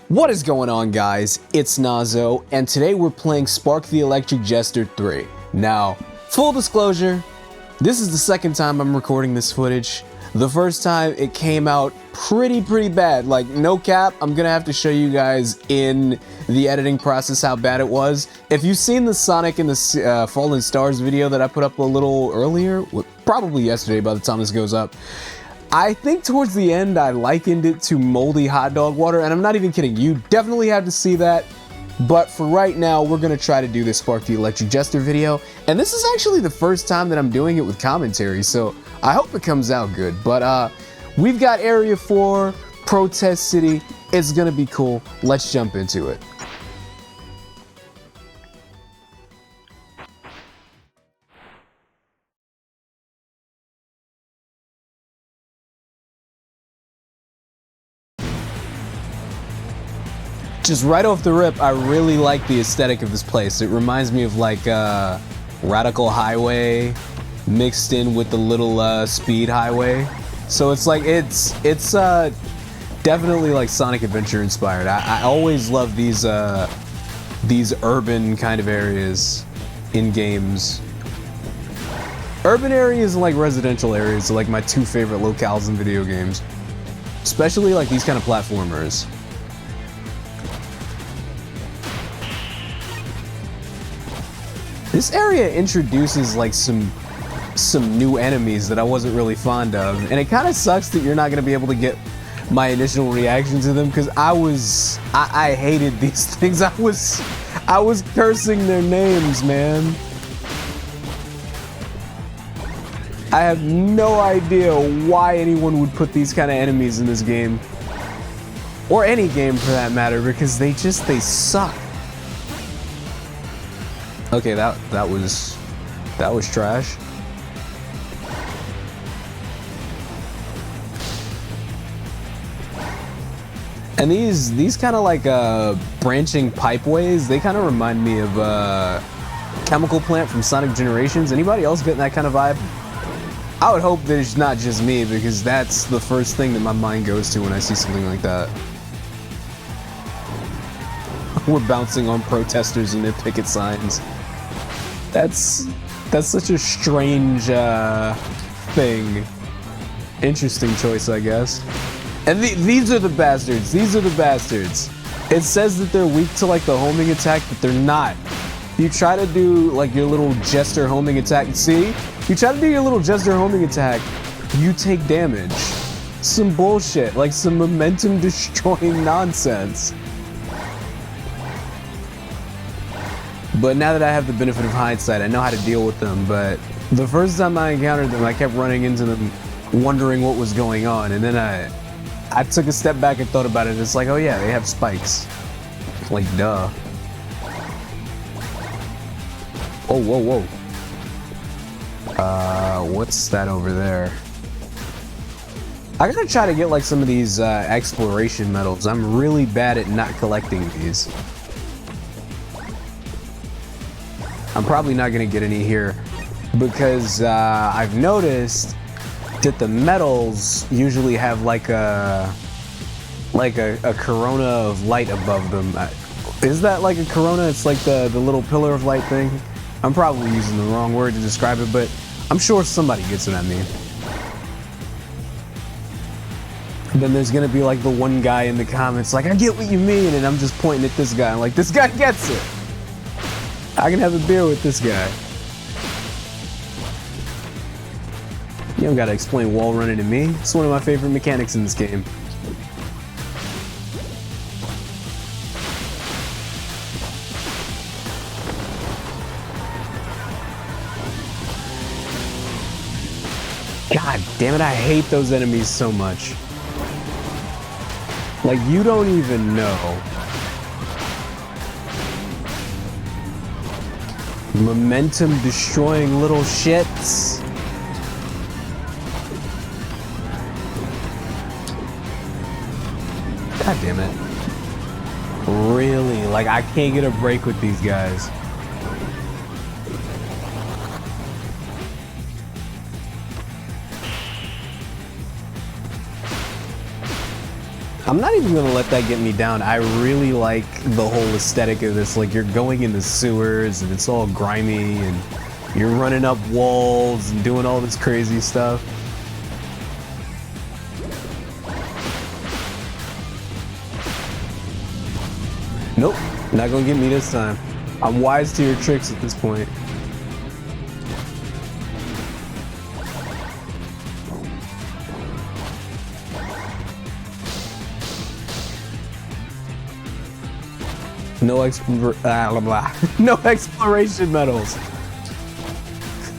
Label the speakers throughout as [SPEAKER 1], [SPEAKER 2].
[SPEAKER 1] What is going on, guys? It's Nazo, and today we're playing Spark The Electric Jester 3. Now, full disclosure, this is the second time I'm recording this footage. The first time it came out pretty bad, like no cap. I'm gonna have to show you guys in the editing process how bad it was. If you've seen the Sonic and the Fallen Stars video that I put up a little earlier, probably yesterday by the time this goes up, I think towards the end I likened it to moldy hot dog water, and I'm not even kidding. You definitely have to see that. But for right now, we're gonna try to do this Spark the Electric Jester video, and this is actually the first time that I'm doing it with commentary, so I hope it comes out good. But we've got Area 4, Protest City. It's gonna be cool. Let's jump into it. Just right off the rip, I really like the aesthetic of this place. It reminds me of like Radical Highway mixed in with the little Speed Highway. So it's like it's definitely like Sonic Adventure inspired. I always love these urban kind of areas in games. Urban areas and like residential areas are like my two favorite locales in video games, especially like these kind of platformers. This area introduces like some new enemies that I wasn't really fond of, and it kind of sucks that you're not gonna be able to get my initial reaction to them, because I hated these things. I was cursing their names, man. I have no idea why anyone would put these kind of enemies in this game, or any game for that matter, because they suck. Okay, that was trash. And these kind of like branching pipeways, they kind of remind me of Chemical Plant from Sonic Generations. Anybody else getting that kind of vibe? I would hope that it's not just me, because that's the first thing that my mind goes to when I see something like that. We're bouncing on protesters and their picket signs. That's such a strange thing. Interesting choice, I guess. And these are the bastards. These are the bastards. It says that they're weak to like the homing attack, but they're not. You try to do like your little Jester homing attack. See? You try to do your little Jester homing attack, you take damage. Some bullshit, like some momentum destroying nonsense. But now that I have the benefit of hindsight, I know how to deal with them. But the first time I encountered them, I kept running into them, wondering what was going on. And then I took a step back and thought about it. It's like, oh yeah, they have spikes. Like, duh. Oh, whoa, whoa. What's that over there? I gotta try to get like some of these exploration medals. I'm really bad at not collecting these. I'm probably not gonna get any here, because I've noticed that the medals usually have like a corona of light above them. Is that like a corona? It's like the little pillar of light thing. I'm probably using the wrong word to describe it, but I'm sure somebody gets what I mean. And then there's gonna be like the one guy in the comments like, I get what you mean, and I'm just pointing at this guy. I'm like, this guy gets it. I can have a beer with this guy. You don't gotta explain wall running to me. It's one of my favorite mechanics in this game. God damn it, I hate those enemies so much. Like, you don't even know. Momentum destroying little shits. God damn it. Really? Like, I can't get a break with these guys. I'm not even gonna let that get me down. I really like the whole aesthetic of this. Like, you're going in the sewers and it's all grimy and you're running up walls and doing all this crazy stuff. Nope, not gonna get me this time. I'm wise to your tricks at this point. No no exploration medals.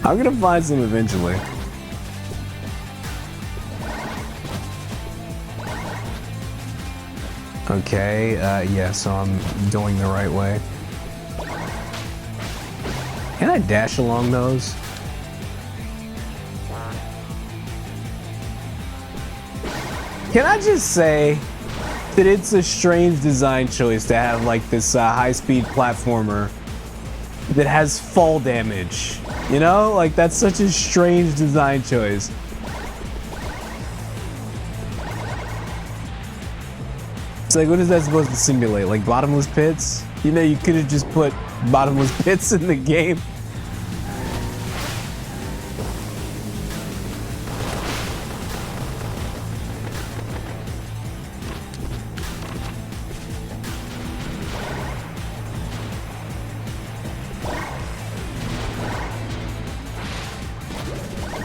[SPEAKER 1] I'm gonna find some eventually. Okay, yeah, so I'm going the right way. Can I dash along those? Can I just say that it's a strange design choice to have like this high-speed platformer that has fall damage? You know, like that's such a strange design choice. It's like, what is that supposed to simulate? Like bottomless pits? You know, you could have just put bottomless pits in the game.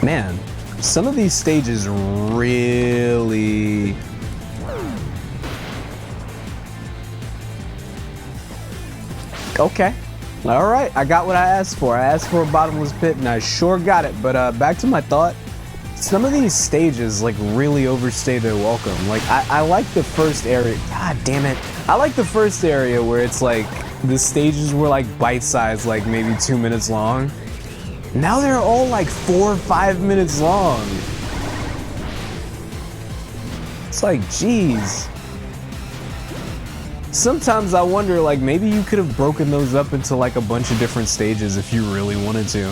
[SPEAKER 1] Man, some of these stages really... Okay. Alright, I got what I asked for. I asked for a bottomless pit and I sure got it. But back to my thought. Some of these stages like really overstay their welcome. Like I like the first area. God damn it. I like the first area where it's like the stages were like bite-sized, like maybe 2 minutes long. Now they're all like 4 or 5 minutes long. It's like, geez. Sometimes I wonder, like, maybe you could have broken those up into like a bunch of different stages if you really wanted to.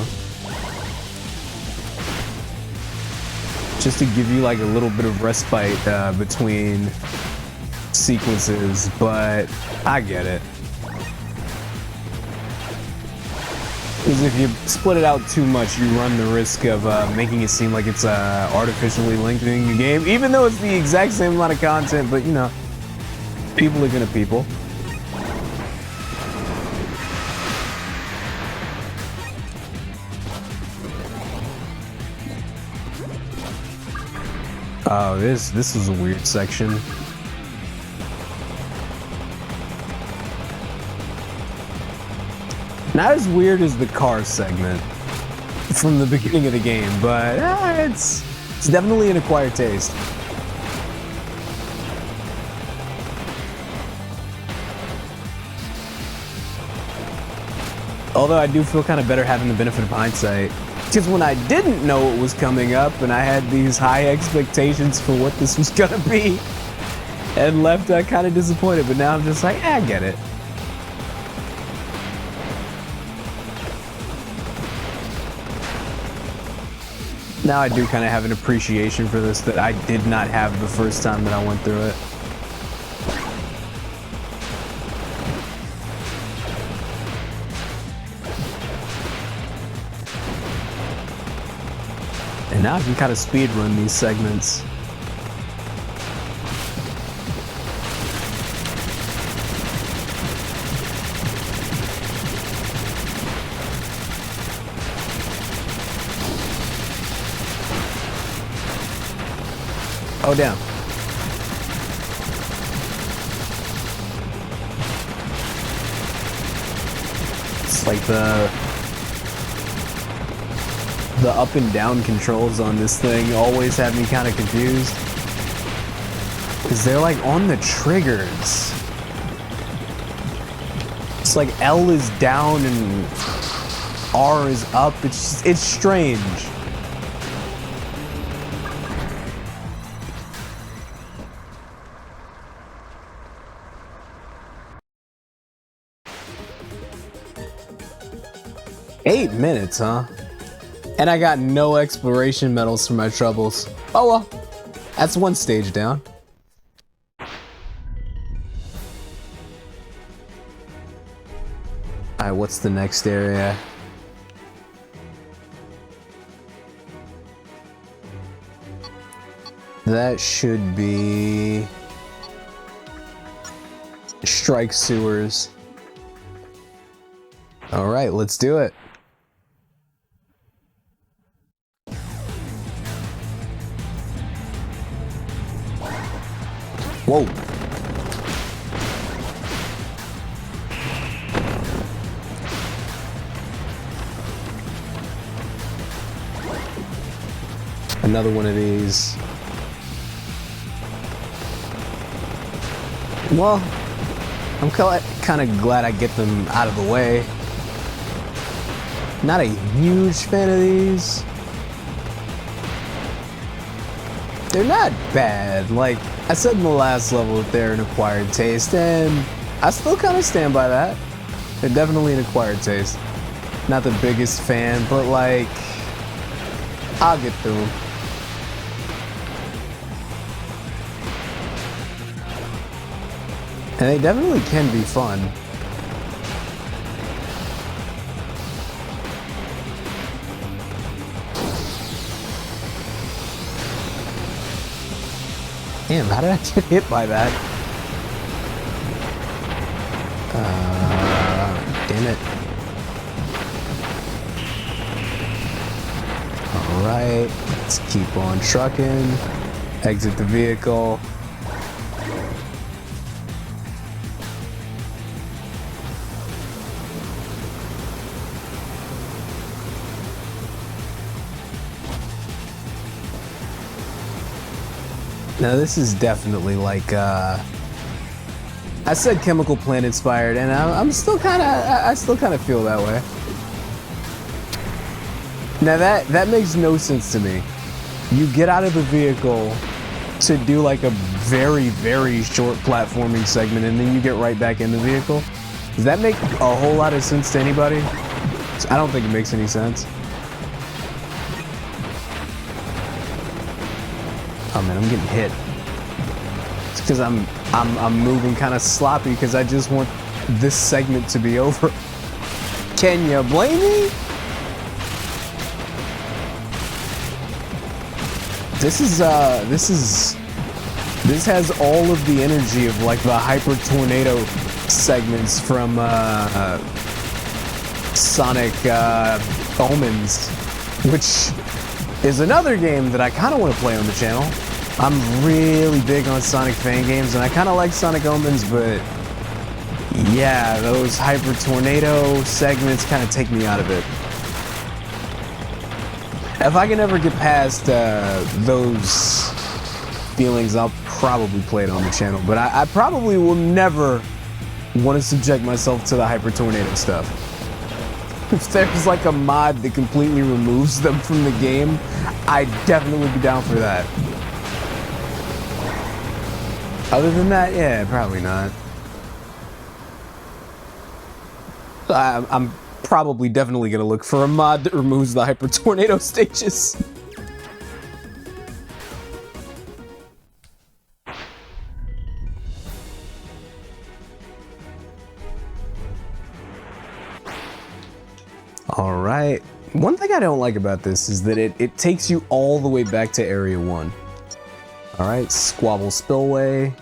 [SPEAKER 1] Just to give you like a little bit of respite between sequences, but I get it. Because if you split it out too much, you run the risk of making it seem like it's artificially lengthening the game, even though it's the exact same amount of content, but you know, people are gonna people. Oh, this is a weird section. Not as weird as the car segment from the beginning of the game, but it's definitely an acquired taste. Although I do feel kind of better having the benefit of hindsight. Because when I didn't know what was coming up and I had these high expectations for what this was gonna be and left kind of disappointed, but now I'm just like, I get it. Now I do kind of have an appreciation for this that I did not have the first time that I went through it. And now I can kind of speed run these segments. Oh, damn. It's like the up and down controls on this thing always have me kind of confused. Because they're like on the triggers. It's like L is down and R is up. It's strange. Eight minutes, huh? And I got no exploration medals for my troubles. Oh well, that's one stage down. Alright, what's the next area? That should be strike sewers. Alright, let's do it. Whoa. Another one of these. Well, I'm kind of glad I get them out of the way. Not a huge fan of these. They're not bad. Like I said in the last level, they're an acquired taste, and I still kind of stand by that. They're definitely an acquired taste. Not the biggest fan, but like, I'll get through them. And they definitely can be fun. Damn, how did I get hit by that? Damn it. Alright, let's keep on trucking. Exit the vehicle. Now this is definitely like, I said Chemical Plant inspired, and I'm still kind of, I still kind of feel that way. Now that makes no sense to me. You get out of the vehicle to do like a very, very short platforming segment, and then you get right back in the vehicle. Does that make a whole lot of sense to anybody? I don't think it makes any sense. Oh man, I'm getting hit. It's because I'm moving kind of sloppy because I just want this segment to be over. Can you blame me? This has all of the energy of like the Hyper Tornado segments from Sonic Omens, which is another game that I kind of want to play on the channel. I'm really big on Sonic fan games, and I kind of like Sonic Omens, but yeah, those Hyper Tornado segments kind of take me out of it. If I can ever get past those feelings, I'll probably play it on the channel, but I probably will never want to subject myself to the Hyper Tornado stuff. If there's like a mod that completely removes them from the game, I'd definitely be down for that. Other than that, yeah, probably not. I'm probably definitely gonna look for a mod that removes the Hyper Tornado stages. Alright, one thing I don't like about this is that it takes you all the way back to Area 1. Alright, Squabble Spillway.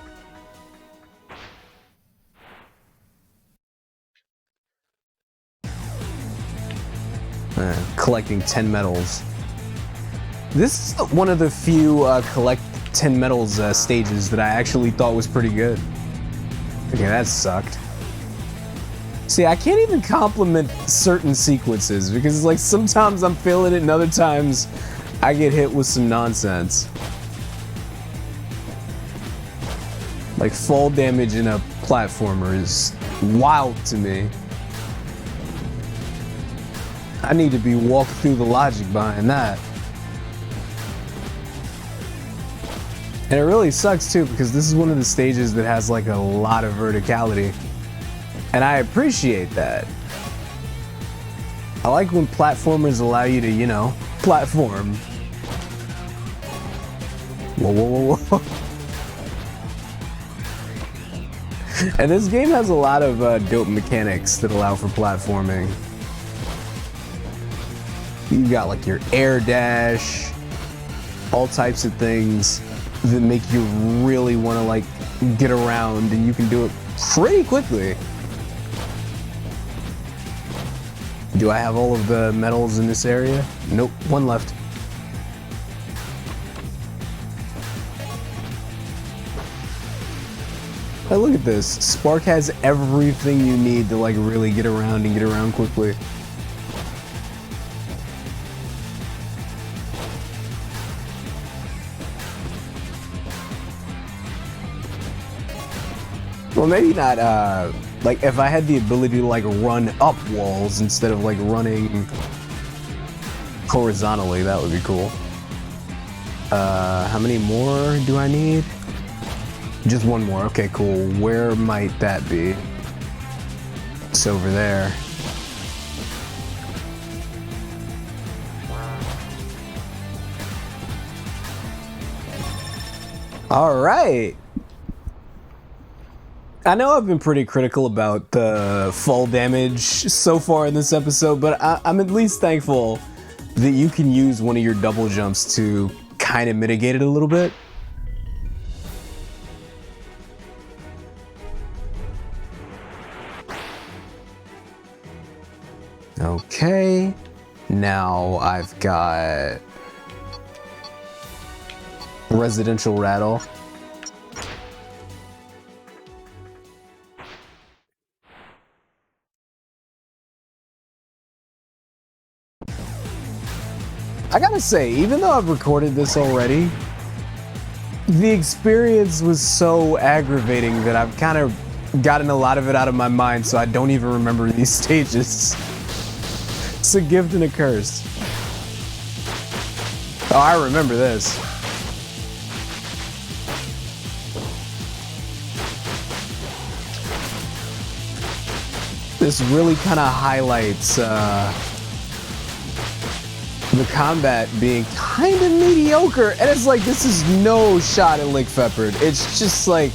[SPEAKER 1] Collecting 10 medals. This is one of the few collect 10 medals stages that I actually thought was pretty good. Okay, that sucked. See, I can't even compliment certain sequences because it's like sometimes I'm feeling it and other times I get hit with some nonsense. Like fall damage in a platformer is wild to me. I need to be walked through the logic behind that. And it really sucks too because this is one of the stages that has like a lot of verticality. And I appreciate that. I like when platformers allow you to, you know, platform. Whoa, whoa, whoa, whoa. And this game has a lot of dope mechanics that allow for platforming. You got like your air dash, all types of things that make you really want to like get around, and you can do it pretty quickly. Do I have all of the medals in this area? Nope, one left. Hey, look at this. Spark has everything you need to like really get around and get around quickly. Well, maybe not, like, if I had the ability to, like, run up walls instead of, like, running horizontally, that would be cool. How many more do I need? Just one more. Okay, cool. Where might that be? It's over there. All right. I know I've been pretty critical about the fall damage so far in this episode, but I'm at least thankful that you can use one of your double jumps to kind of mitigate it a little bit. Okay, now I've got residential rattle. I gotta say, even though I've recorded this already, the experience was so aggravating that I've kind of gotten a lot of it out of my mind, so I don't even remember these stages. It's a gift and a curse. Oh, I remember this. This really kind of highlights the combat being kind of mediocre, and it's like, this is no shot at Lick Peppered. It's just like,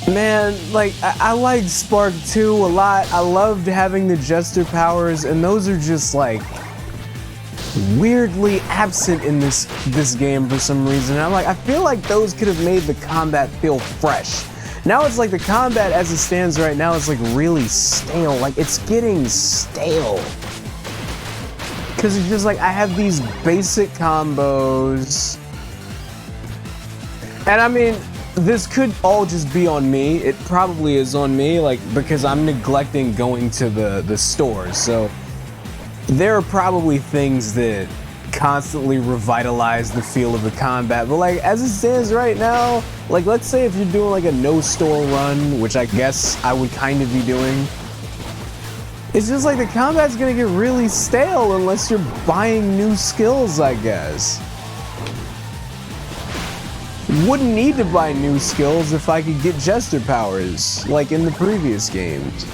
[SPEAKER 1] man, like, I liked Spark 2 a lot. I loved having the Jester powers, and those are just like weirdly absent in this game for some reason. And I'm like, I feel like those could have made the combat feel fresh. Now it's like the combat as it stands right now is like really stale. Like, it's getting stale. Because it's just like, I have these basic combos. And I mean, this could all just be on me. It probably is on me, like, because I'm neglecting going to the stores. So there are probably things that constantly revitalize the feel of the combat. But like, as it stands right now, like, let's say if you're doing like a no store run, which I guess I would kind of be doing, it's just like the combat's gonna get really stale unless you're buying new skills, I guess. Wouldn't need to buy new skills if I could get Jester powers, like in the previous games.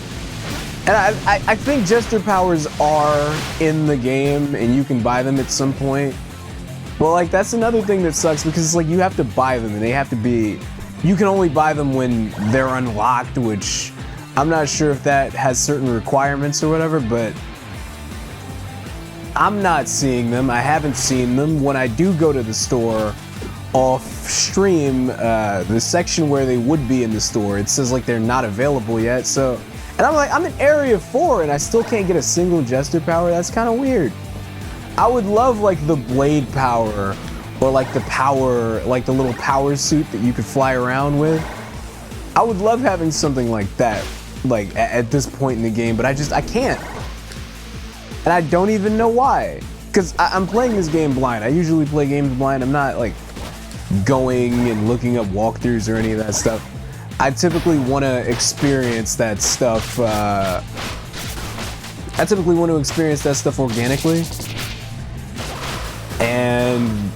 [SPEAKER 1] And I think Jester powers are in the game and you can buy them at some point. But like, that's another thing that sucks, because it's like you have to buy them and they have to be, you can only buy them when they're unlocked, which I'm not sure if that has certain requirements or whatever, but I'm not seeing them. I haven't seen them. When I do go to the store off stream, the section where they would be in the store, it says like they're not available yet. So, and I'm like, I'm in area 4 and I still can't get a single Jester power. That's kind of weird. I would love like the blade power, or like the power, like the little power suit that you could fly around with. I would love having something like that, like at this point in the game, but I can't. And I don't even know why. Because I'm playing this game blind. I usually play games blind. I'm not like going and looking up walkthroughs or any of that stuff. I typically want to experience that stuff. I typically want to experience that stuff organically. And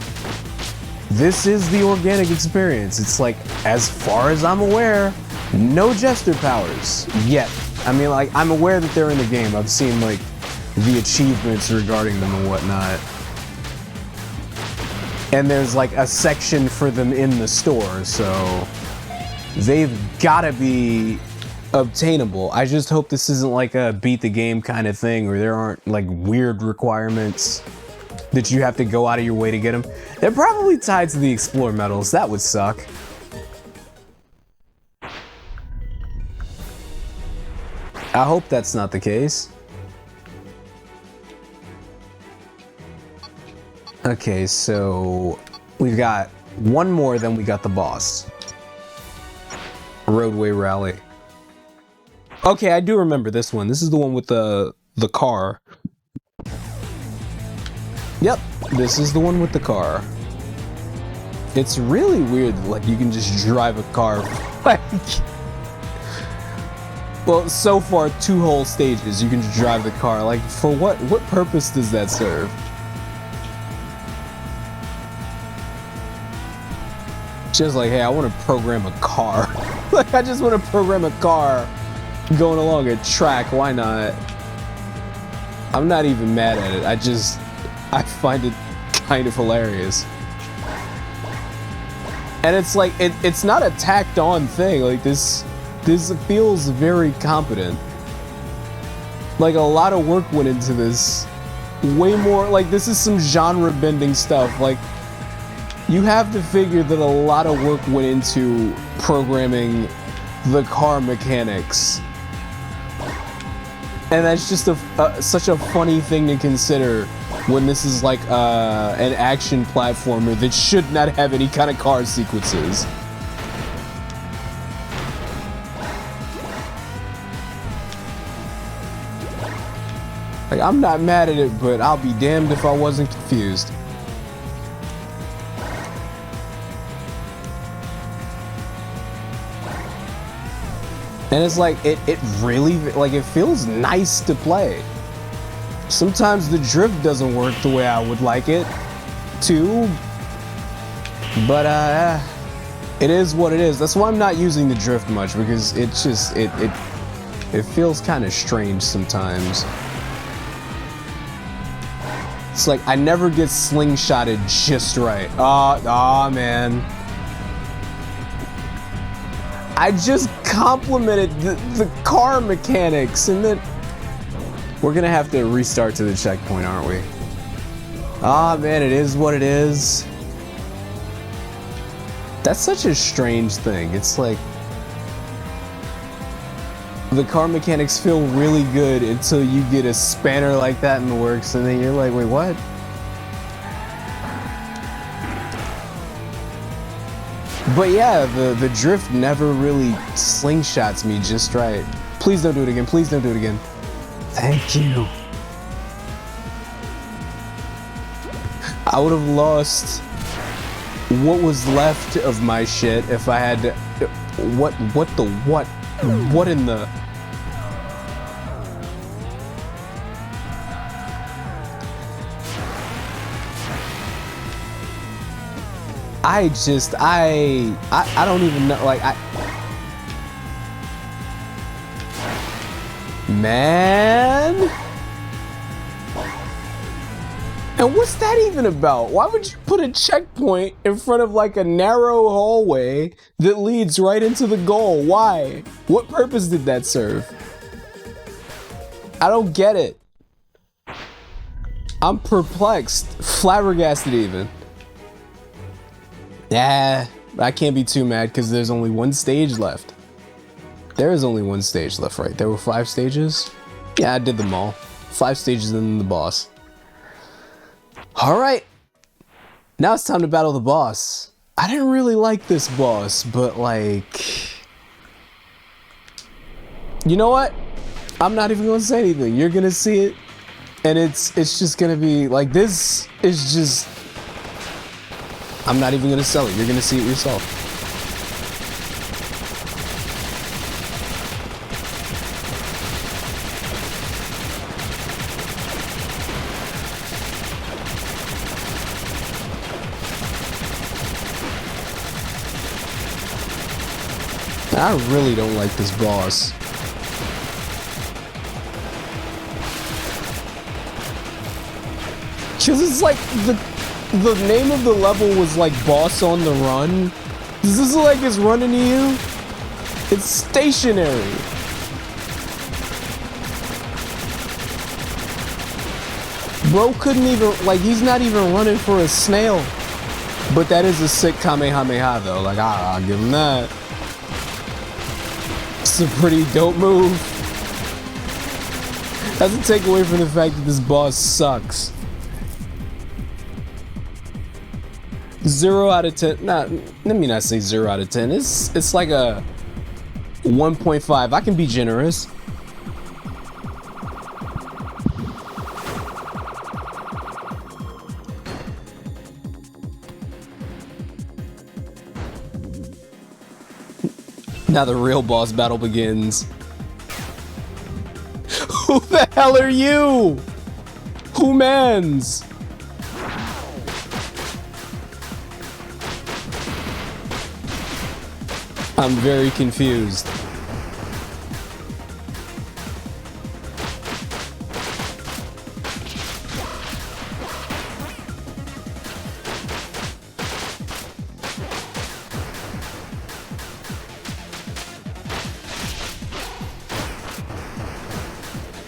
[SPEAKER 1] this is the organic experience. It's like, as far as I'm aware, no Jester powers yet. I mean, like, I'm aware that they're in the game. I've seen like the achievements regarding them and whatnot. And there's like a section for them in the store, so they've gotta be obtainable. I just hope this isn't like a beat the game kind of thing, or there aren't like weird requirements that you have to go out of your way to get them. They're probably tied to the Explore medals. That would suck. I hope that's not the case. Okay, so we've got one more, then we got the boss. Roadway Rally. Okay, I do remember this one. This is the one with the car. Yep, this is the one with the car. It's really weird that, like, you can just drive a car. Like, well, so far, 2 whole stages, you can just drive the car. Like, for what purpose does that serve? Just like, hey, I want to program a car. Like, I just want to program a car going along a track. Why not? I'm not even mad at it. I find it kind of hilarious. And it's like, it's not a tacked on thing. Like, this feels very competent. Like, a lot of work went into this. Way more, like, this is some genre bending stuff. Like, you have to figure that a lot of work went into programming the car mechanics. And that's just such a funny thing to consider when this is like an action platformer that should not have any kind of car sequences. Like, I'm not mad at it, but I'll be damned if I wasn't confused. And it's like, it really, like, it feels nice to play. Sometimes the drift doesn't work the way I would like it to, but it is what it is. That's why I'm not using the drift much, because it just, it feels kind of strange sometimes. It's like, I never get slingshotted just right. Aw, man. I just complimented the car mechanics, and then we're gonna have to restart to the checkpoint, aren't we? Ah, man, it is what it is. That's such a strange thing. It's like, the car mechanics feel really good until you get a spanner like that in the works, and then you're like, wait, what? But yeah, the drift never really slingshots me just right. Please don't do it again. Please don't do it again. Thank you. I would have lost what was left of my shit if I had to... What in the... I don't even know, like, man? And what's that even about? Why would you put a checkpoint in front of, like, a narrow hallway that leads right into the goal? Why? What purpose did that serve? I don't get it. I'm perplexed, flabbergasted even. Yeah, I can't be too mad because there's only one stage left. There is only one stage left, right? There were 5 stages? Yeah, I did them all. 5 stages and then the boss. Alright. Now it's time to battle the boss. I didn't really like this boss, but like... You know what? I'm not even gonna say anything. You're gonna see it. And it's just gonna be like, this is just... I'm not even gonna sell it. You're gonna see it yourself. I really don't like this boss. Cause it's like the name of the level was like boss on the run. Does this look like it's running to you? It's stationary. Bro couldn't even, like, he's not even running for a snail. But that is a sick Kamehameha though, like, I'll give him that. It's a pretty dope move. Doesn't take away from the fact that this boss sucks. 0 out of 10, nah, let me not say 0 out of 10. It's like a 1.5. I can be generous. Now the real boss battle begins. Who the hell are you? Who mans? I'm very confused.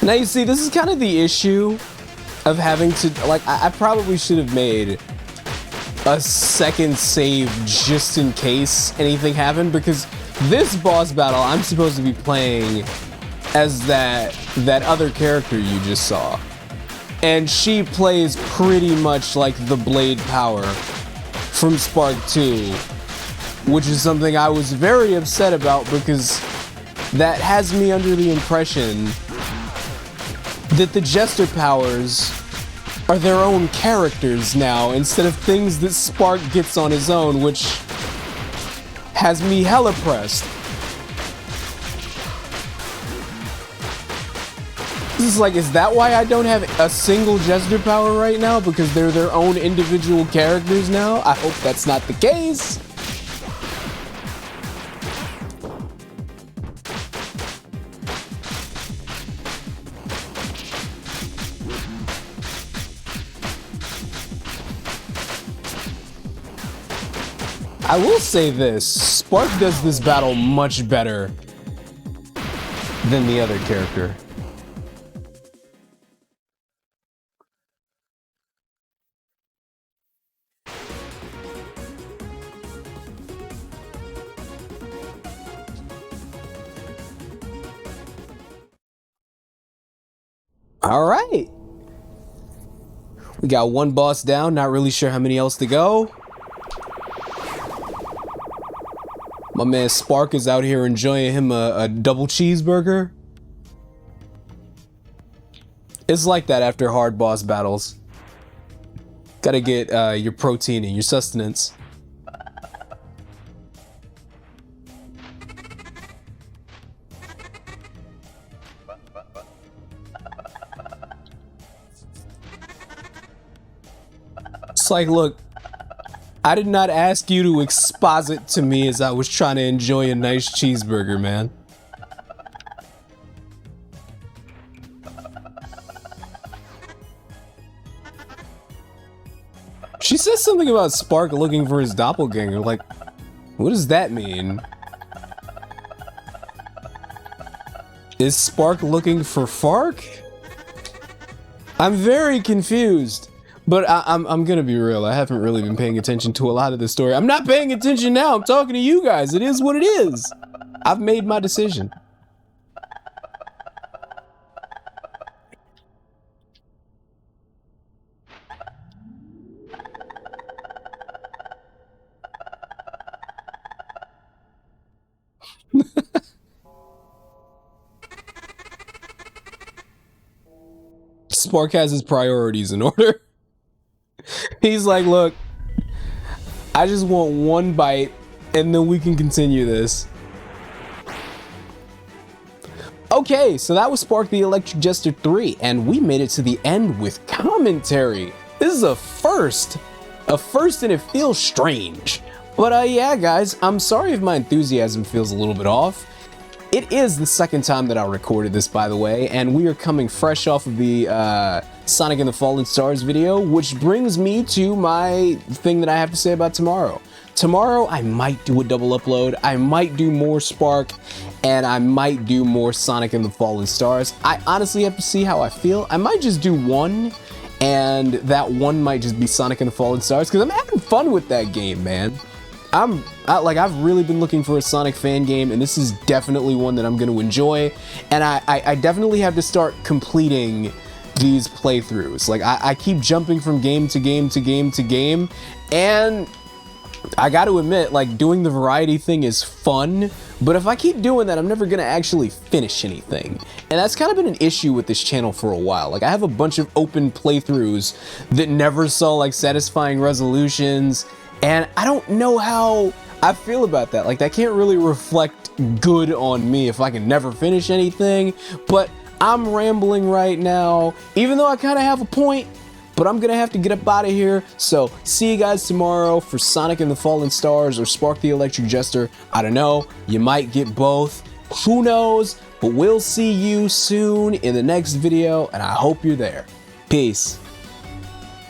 [SPEAKER 1] Now you see, this is kind of the issue of having to, like, I probably should have made a second save just in case anything happened, because this boss battle I'm supposed to be playing as that other character you just saw, and she plays pretty much like the Blade Power from Spark 2, which is something I was very upset about, because that has me under the impression that the Jester powers are their own characters now, instead of things that Spark gets on his own, which has me hella pressed. This is like, is that why I don't have a single Jester power right now? Because they're their own individual characters now? I hope that's not the case. I will say this, Spark does this battle much better than the other character. All right. We got one boss down, not really sure how many else to go. My man Spark is out here enjoying him a double cheeseburger. It's like that after hard boss battles. Gotta get your protein and your sustenance. It's like, look, I did not ask you to exposit to me as I was trying to enjoy a nice cheeseburger, man. She says something about Spark looking for his doppelganger. Like, what does that mean? Is Spark looking for Fark? I'm very confused. But I'm gonna be real, I haven't really been paying attention to a lot of this story. I'm not paying attention now, I'm talking to you guys. It is what it is. I've made my decision. Spark has his priorities in order. He's like, look, I just want one bite and then we can continue this. Okay, so that was Spark the Electric Jester 3, and we made it to the end with commentary. This is a first and it feels strange. But yeah guys, I'm sorry if my enthusiasm feels a little bit off. It is the second time that I recorded this, by the way, and we are coming fresh off of the Sonic and the Fallen Stars video, which brings me to my thing that I have to say about tomorrow. Tomorrow, I might do a double upload. I might do more Spark, and I might do more Sonic and the Fallen Stars. I honestly have to see how I feel. I might just do one, and that one might just be Sonic and the Fallen Stars, because I'm having fun with that game, man. I've really been looking for a Sonic fan game, and this is definitely one that I'm going to enjoy, and I definitely have to start completing these playthroughs. Like, I keep jumping from game to game to game to game, and I got to admit, like, doing the variety thing is fun, but if I keep doing that, I'm never going to actually finish anything. And that's kind of been an issue with this channel for a while. Like, I have a bunch of open playthroughs that never saw, like, satisfying resolutions, and I don't know how I feel about that. Like, that can't really reflect good on me if I can never finish anything, but I'm rambling right now, even though I kind of have a point, but I'm gonna have to get up out of here. So see you guys tomorrow for Sonic and the Fallen Stars or Spark the Electric Jester. I don't know, you might get both, who knows, but we'll see you soon in the next video, and I hope you're there. Peace.